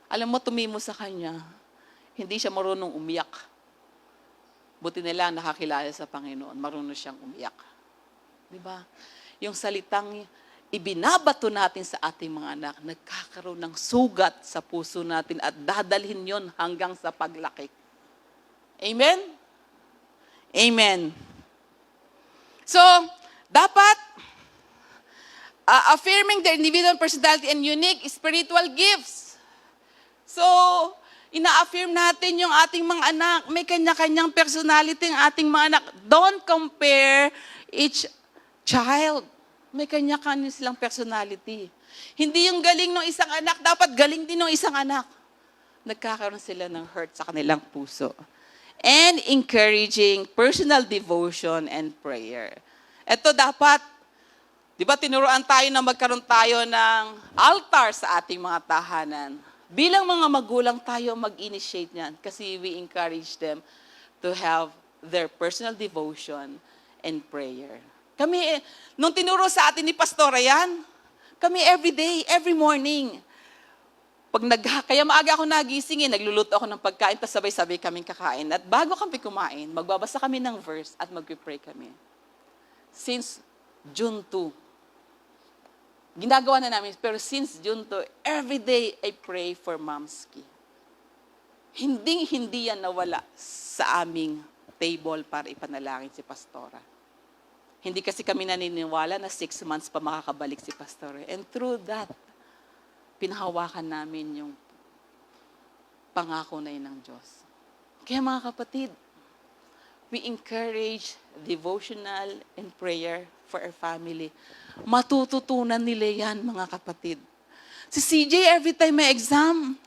Alam mo, tumimo sa kanya, hindi siya marunong umiyak. Buti nila nakakilala sa Panginoon, marunong siyang umiyak. Di ba? Yung salitang ibinabato natin sa ating mga anak, nagkakaroon ng sugat sa puso natin at dadalhin yon hanggang sa paglaki. Amen? Amen. So, dapat affirming their individual personality and unique spiritual gifts. So, ina-affirm natin yung ating mga anak. May kanya-kanyang personality ang ating mga anak. Don't compare each child. May kanya-kanya silang personality. Hindi yung galing ng isang anak, dapat galing din ng isang anak. Nagkakaroon sila ng hurt sa kanilang puso. And encouraging personal devotion and prayer. Ito dapat, di ba tinuruan tayo na magkaroon tayo ng altar sa ating mga tahanan. Bilang mga magulang tayo mag-initiate niyan kasi we encourage them to have their personal devotion and prayer. Kami, nung tinuro sa atin ni Pastora yan, kami every day, every morning, kaya maaga ako nagising, nagluluto ako ng pagkain, tapos sabay-sabay kaming kakain. At bago kami kumain, magbabasa kami ng verse at mag-pray kami. Since June 2, ginagawa na namin, pero since June 2, every day I pray for Momski. Hindi yan nawala sa aming table para ipanalangin si Pastora. Hindi kasi kami naniniwala na 6 months pa makakabalik si Pastora. And through that, pinahawakan namin yung pangako na yun ng Diyos. Kaya mga kapatid, we encourage devotional and prayer for our family. Matututunan nila yan, mga kapatid. Si CJ, every time may exam,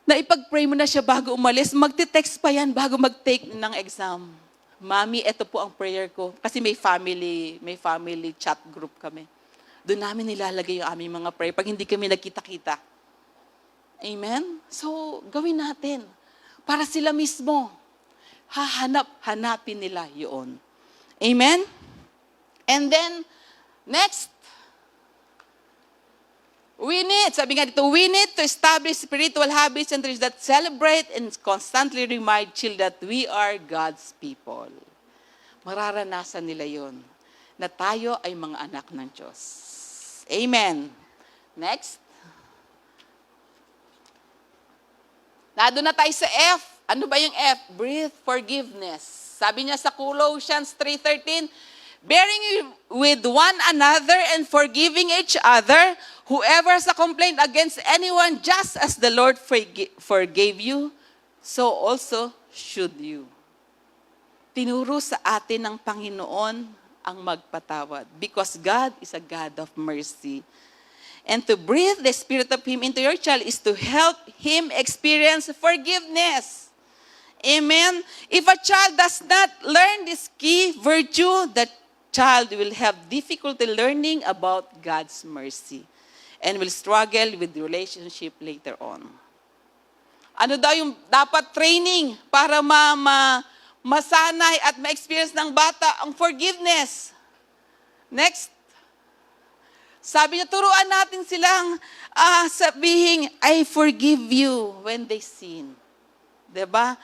na ipag-pray mo na siya bago umalis, magte-text pa yan bago mag-take ng exam. Mami, ito po ang prayer ko. Kasi may family chat group kami. Doon namin nilalagay yung aming mga prayer pag hindi kami nagkita-kita. Amen? So, gawin natin. Para sila mismo, hanapin nila yun. Amen? And then, next, sabi nga dito, we need to establish spiritual habits and rituals that celebrate and constantly remind children that we are God's people. Mararanasan nila yun, na tayo ay mga anak ng Diyos. Amen. Next. Nado na tayo sa F. Ano ba yung F? Breathe forgiveness. Sabi niya sa Colossians 3:13, bearing with one another and forgiving each other, whoever has a complaint against anyone, just as the Lord forgave you, so also should you. Tinuro sa atin ng Panginoon ang magpatawad because God is a God of mercy. And to breathe the Spirit of Him into your child is to help him experience forgiveness. Amen? If a child does not learn this key virtue, the child will have difficulty learning about God's mercy and will struggle with the relationship later on. Ano daw yung dapat training para masanay at ma-experience ng bata ang forgiveness? Next. Sabi niya, turuan natin silang sabihin, I forgive you when they sin. Diba?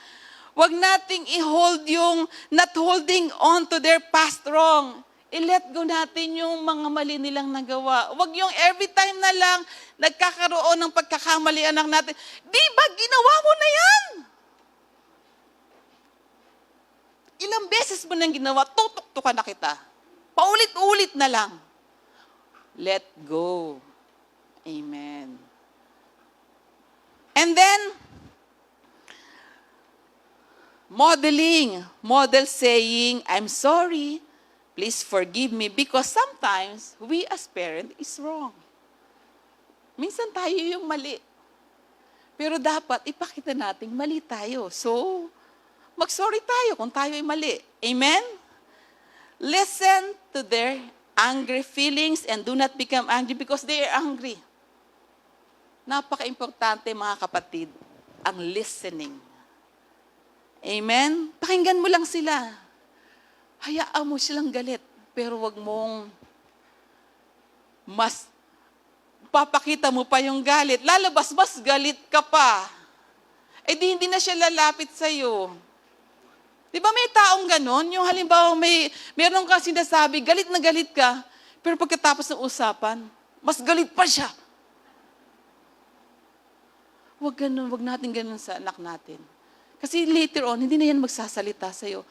Huwag nating i-hold yung not holding on to their past wrong. I-let go natin yung mga mali nilang nagawa. Huwag yung every time na lang nagkakaroon ng pagkakamali anak natin. Di ba ginawa mo na yan? Ilang beses mo nang ginawa, tutok-tukan na kita. Paulit-ulit na lang. Let go. Amen. And then, model saying, I'm sorry, please forgive me, because sometimes we as parents is wrong. Minsan tayo yung mali. Pero dapat ipakita nating mali tayo. So, mag-sorry tayo kung tayo ay mali. Amen? Listen to their angry feelings and do not become angry because they are angry. Napaka-importante mga kapatid, ang listening. Amen? Pakinggan mo lang sila. Hayaan mo silang galit, pero wag mong mas papakita mo pa yung galit. Lalabas, mas galit ka pa. Eh di hindi na siya lalapit sa'yo. Di ba may taong ganon? Yung halimbawa meron kang sinasabi, galit na galit ka, pero pagkatapos ng usapan, mas galit pa siya. Wag ganon, wag natin ganon sa anak natin. Kasi later on, hindi na yan magsasalita sa'yo.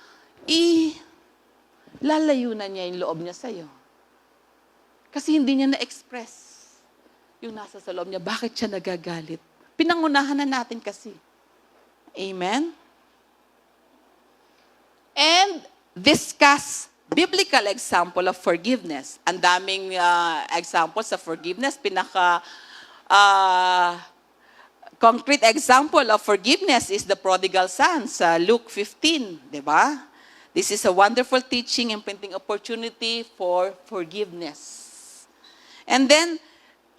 Lalayo na niya yung loob niya sa'yo. Kasi hindi niya na-express yung nasa sa loob niya. Bakit siya nagagalit? Pinangunahan na natin kasi. Amen? And discuss biblical example of forgiveness. Ang daming examples of forgiveness. Concrete example of forgiveness is the prodigal son sa Luke 15, di ba? This is a wonderful teaching and printing opportunity for forgiveness. And then,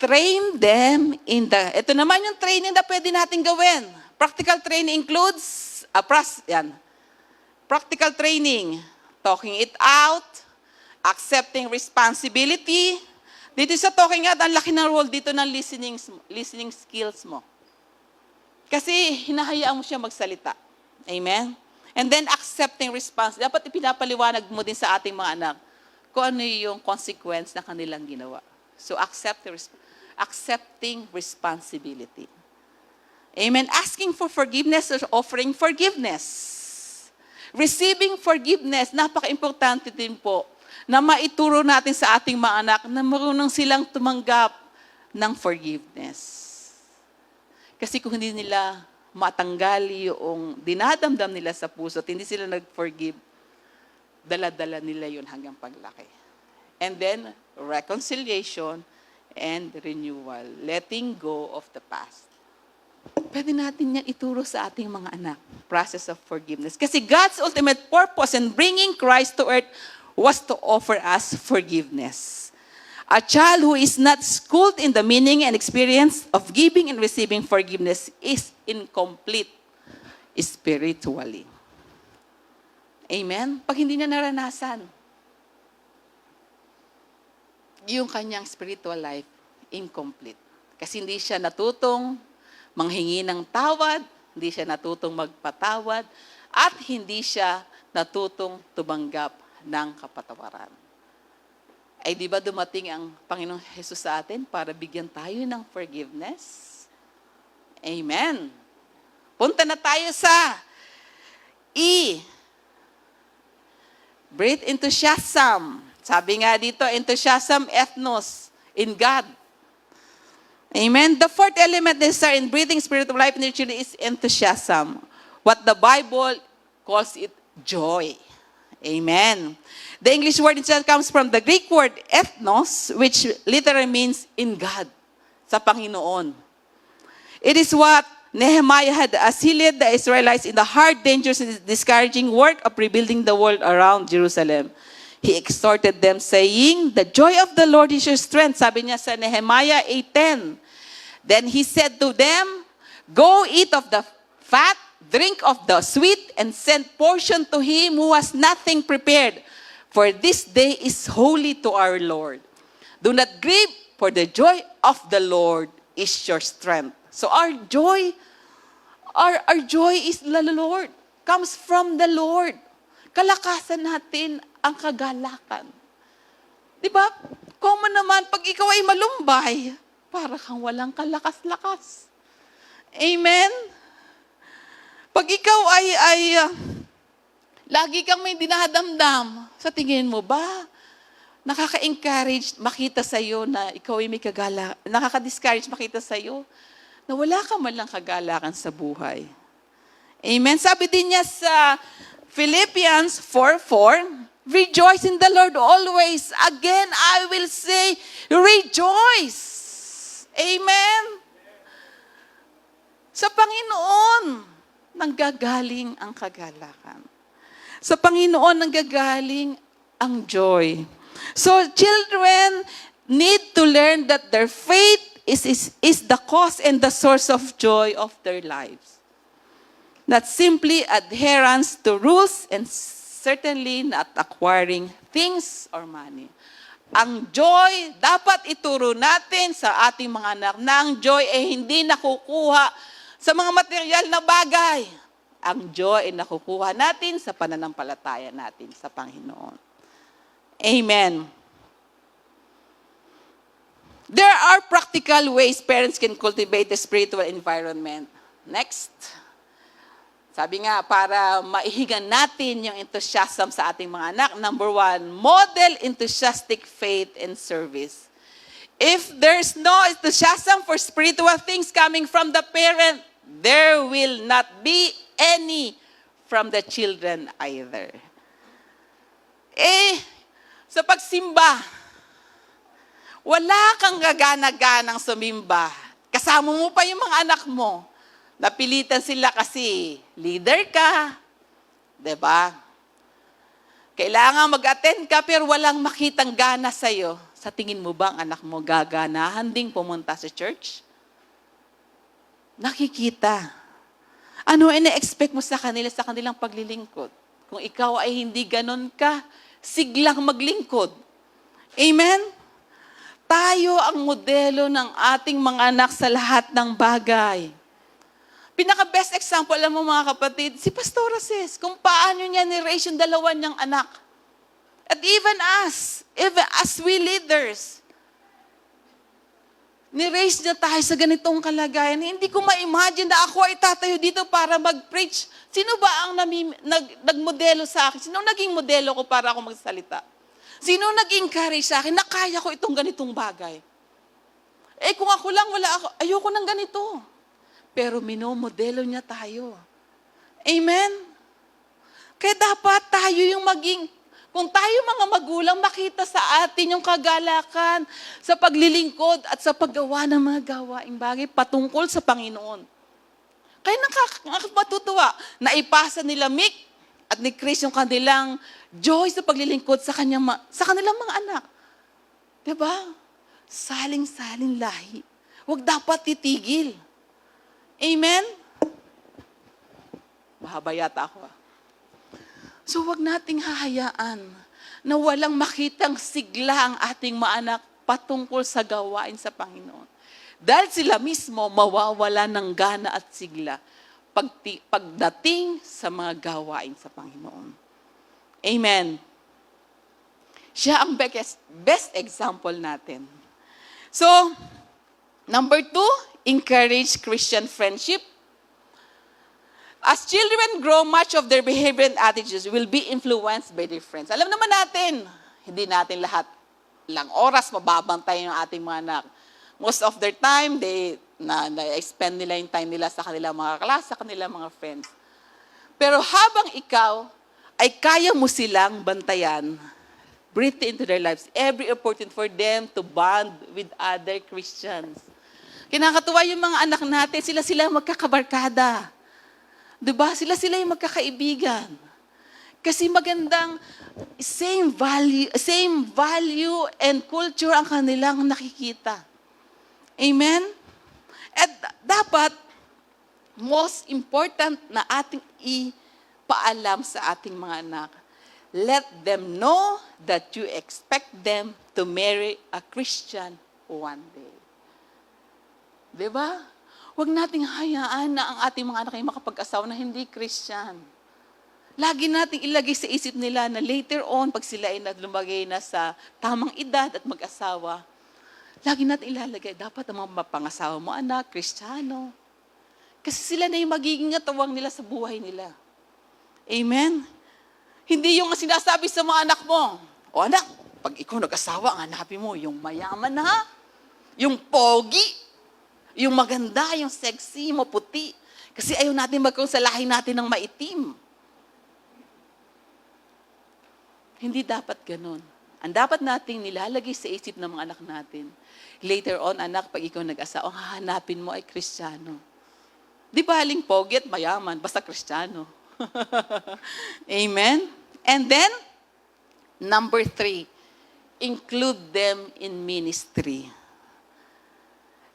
train them in the... Ito naman yung training na pwede natin gawin. Practical training includes... Practical training. Talking it out. Accepting responsibility. Dito sa talking out, ang laki ng role dito ng listening skills mo. Kasi hinahayaan mo siya magsalita. Amen? And then accepting responsibility. Dapat ipinapaliwanag mo din sa ating mga anak kung ano yung consequence na kanilang ginawa. So accepting responsibility. Amen. Asking for forgiveness or offering forgiveness. Receiving forgiveness, napaka-importante din po na maituro natin sa ating mga anak na marunong silang tumanggap ng forgiveness. Kasi kung hindi nila matanggal yung dinadamdam nila sa puso at hindi sila nag-forgive, dala-dala nila yun hanggang paglaki. And then, reconciliation and renewal. Letting go of the past. Pwede natin yan ituro sa ating mga anak. Process of forgiveness. Kasi God's ultimate purpose in bringing Christ to earth was to offer us forgiveness. A child who is not schooled in the meaning and experience of giving and receiving forgiveness is incomplete spiritually. Amen? Pag hindi niya naranasan, yung kanyang spiritual life, incomplete. Kasi hindi siya natutong manghingi ng tawad, hindi siya natutong magpatawad, at hindi siya natutong tumanggap ng kapatawaran. Ay di ba dumating ang Panginoong Jesus sa atin para bigyan tayo ng forgiveness? Amen. Punta na tayo sa E. Breathe enthusiasm. Sabi nga dito, enthusiasm, ethnos, in God. Amen. The fourth element necessary in breathing spiritual life naturally is enthusiasm. What the Bible calls it joy. Amen. The English word itself comes from the Greek word ethnos, which literally means in God, sa Panginoon. It is what Nehemiah had as he led the Israelites in the hard, dangerous, and discouraging work of rebuilding the world around Jerusalem. He exhorted them saying, the joy of the Lord is your strength. Sabi niya sa Nehemiah 8:10. Then he said to them, go eat of the fat, drink of the sweet, and send portion to him who has nothing prepared. For this day is holy to our Lord. Do not grieve, for the joy of the Lord is your strength. So our joy is the Lord. Comes from the Lord. Kalakasan natin ang kagalakan. Di ba? Common naman, pag ikaw ay malumbay, para kang walang kalakas-lakas. Amen? Pag ikaw ay lagi kang may dinadamdam, sa tingin mo ba, nakaka-encourage makita sa'yo na ikaw ay may kagalakan, nakaka-discourage makita sa'yo na wala ka man lang kagalakan sa buhay. Amen? Sabi din niya sa Philippians 4:4, rejoice in the Lord always. Again, I will say, rejoice. Amen? Sa Panginoon, nanggagaling ang kagalakan. Sa Panginoon, nanggagaling ang joy. So, children need to learn that their faith is the cause and the source of joy of their lives. Not simply adherence to rules and certainly not acquiring things or money. Ang joy, dapat ituro natin sa ating mga anak na ang joy ay hindi nakukuha sa mga material na bagay. Ang joy ay nakukuha natin sa pananampalataya natin sa Panginoon. Amen. There are practical ways parents can cultivate a spiritual environment. Next. Sabi nga, para maihigan natin yung enthusiasm sa ating mga anak, number 1, model enthusiastic faith and service. If there's no enthusiasm for spiritual things coming from the parent, there will not be any from the children either. Sa pagsimba, wala kang gagana-ganang sumimba. Kasama mo pa yung mga anak mo. Napilitan sila kasi leader ka. 'Di ba? Kailangan mag-attend ka pero walang makitang gana sa'yo. Sa tingin mo ba ang anak mo gaganahan ding pumunta sa church? Nakikita. Ano ina-expect mo sa kanila sa kanilang paglilingkod? Kung ikaw ay hindi ganon ka, siglang maglingkod. Amen? Tayo ang modelo ng ating mga anak sa lahat ng bagay. Pinaka-best example, alam mo mga kapatid, si Pastora Sis, kung paano niya ni-raise yung dalawa niyang anak. At even as we leaders, ni-raise niya tayo sa ganitong kalagayan. Hindi ko ma-imagine na ako ay tatayo dito para mag-preach. Sino ba ang nagmodelo sa akin? Sino naging modelo ko para ako magsalita? Sino nag-encourage sa akin na kaya ko itong ganitong bagay? Kung ako lang, ayoko ng ganito. Pero minomodelo niya tayo. Amen? Kaya dapat tayo yung kung tayo mga magulang, makita sa atin yung kagalakan sa paglilingkod at sa paggawa ng mga gawaing bagay patungkol sa Panginoon. Kaya nakakapatutuwa, naipasa nila Mick at ni Chris yung kanilang joy sa paglilingkod sa kanilang mga anak. Diba? Saling-saling lahi. Huwag dapat titigil. Amen? Mahaba yata ako. So huwag nating hahayaan na walang makitang sigla ang ating mga anak patungkol sa gawain sa Panginoon. Dahil sila mismo mawawala ng gana at sigla pagdating sa mga gawain sa Panginoon. Amen. Siya ang best example natin. So, number 2, encourage Christian friendship. As children grow, much of their behavior and attitudes will be influenced by their friends. Alam naman natin, hindi natin lahat lang oras mababantay yung ating mga anak. Most of their time, na-spend nila yung time nila sa kanilang mga klase, sa kanilang mga friends. Pero habang ikaw ay kaya mo silang bantayan, breathe into their lives, every opportunity for them to bond with other Christians. Kinakatuwa yung mga anak natin, sila magkakabarkada. Diba? Sila yung magkakaibigan. Kasi magandang same value and culture ang kanilang nakikita. Amen? At dapat, most important na ating ipaalam sa ating mga anak, let them know that you expect them to marry a Christian one day. Diba? Huwag nating hayaan na ang ating mga anak ay makapag-asawa na hindi Christian. Lagi nating ilagay sa isip nila na later on, pag sila ay lumagay na sa tamang edad at mag-asawa, lagi natin ilalagay, dapat ang mga pangasawa mo, anak, Kristiyano. Kasi sila na yung magiging atawang nila sa buhay nila. Amen? Hindi yung sinasabi sa mga anak mo, o anak, pag ikaw nag-asawa, ang hanapin mo, yung mayaman na, yung pogi, yung maganda, yung sexy, maputi. Kasi ayaw natin magkaroon sa lahi natin ng maitim. Hindi dapat ganun. Ang dapat nating nilalagay sa isip ng mga anak natin, later on, anak, pag ikaw nag-asawa, ang hahanapin mo ay Kristiyano. Di ba haling pogi at mayaman, basta Kristiyano. Amen? And then, number 3, include them in ministry.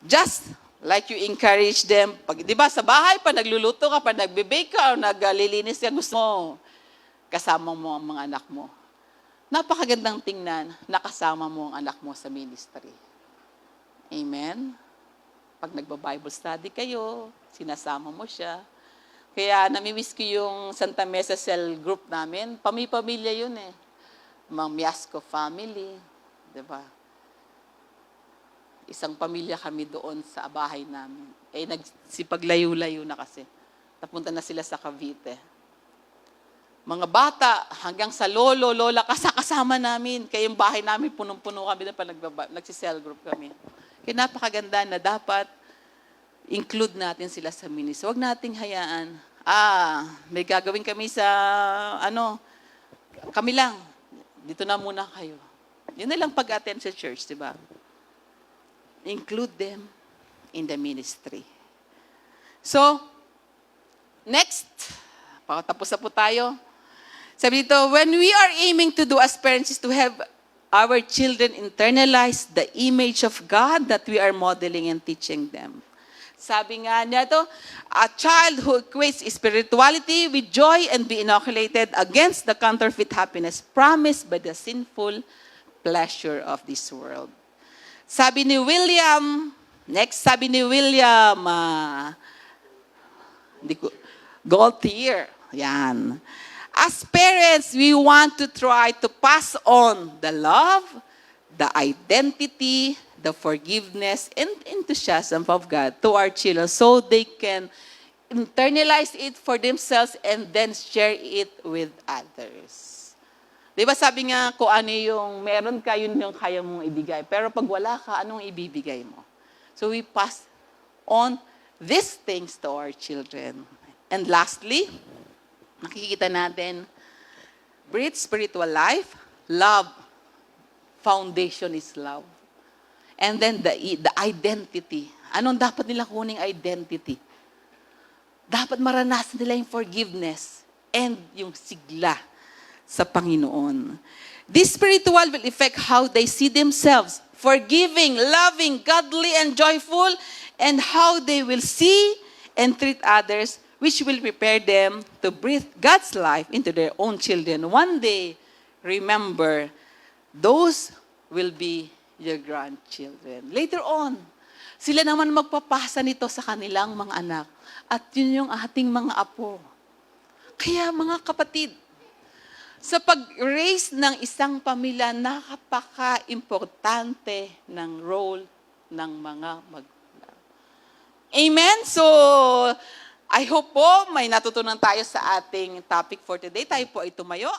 Just like you encourage them, di ba sa bahay, pa nagluluto ka, pa nagbe-bake ka, o naglilinis ka, gusto mo, kasama mo ang mga anak mo. Napakagandang tingnan, nakasama mo ang anak mo sa ministry. Amen? Pag nagba-Bible study kayo, sinasama mo siya. Kaya namimiss ko yung Santa Mesa Cell Group namin. Pamilya yun eh. Mga Miasco family. Diba? Isang pamilya kami doon sa bahay namin. Nagsipaglayo-layo na kasi. napunta na sila sa Cavite. Mga bata, hanggang sa lolo, lola, kasama namin. Kaya yung bahay namin, punong-puno kami na pa nagsisell group kami. Kaya napakaganda na dapat include natin sila sa ministry. Huwag nating hayaan, may gagawin kami sa, kami lang, dito na muna kayo. Yun na lang pag-attend sa church, di ba? Include them in the ministry. So, next, tapos na po tayo. Sabi dito, when we are aiming to do as parents is to have our children internalize the image of God that we are modeling and teaching them. Sabi nga niya to, a child who equates spirituality with joy and be inoculated against the counterfeit happiness promised by the sinful pleasure of this world. Sabi ni William, Gaultier, yan. As parents, we want to try to pass on the love, the identity, the forgiveness, and enthusiasm of God to our children so they can internalize it for themselves and then share it with others. Di ba sabi nga, kung ano yung meron ka, yun yung kaya mong ibigay. Pero pag wala ka, anong ibibigay mo? So we pass on these things to our children. And lastly, nakikita natin, breathe spiritual life, love, foundation is love. And then the identity. Anong dapat nila kuning identity? Dapat maranasan nila yung forgiveness and yung sigla sa Panginoon. This spiritual will affect how they see themselves, forgiving, loving, godly, and joyful, and how they will see and treat others, which will prepare them to breathe God's life into their own children. One day, remember, those will be your grandchildren. Later on, sila naman magpapasa nito sa kanilang mga anak. At yun yung ating mga apo. Kaya mga kapatid, sa pag-raise ng isang pamilya, napaka-importante ng role ng mga magulang. Amen? So, I hope po may natutunan tayo sa ating topic for today. Tayo po ay tumayo.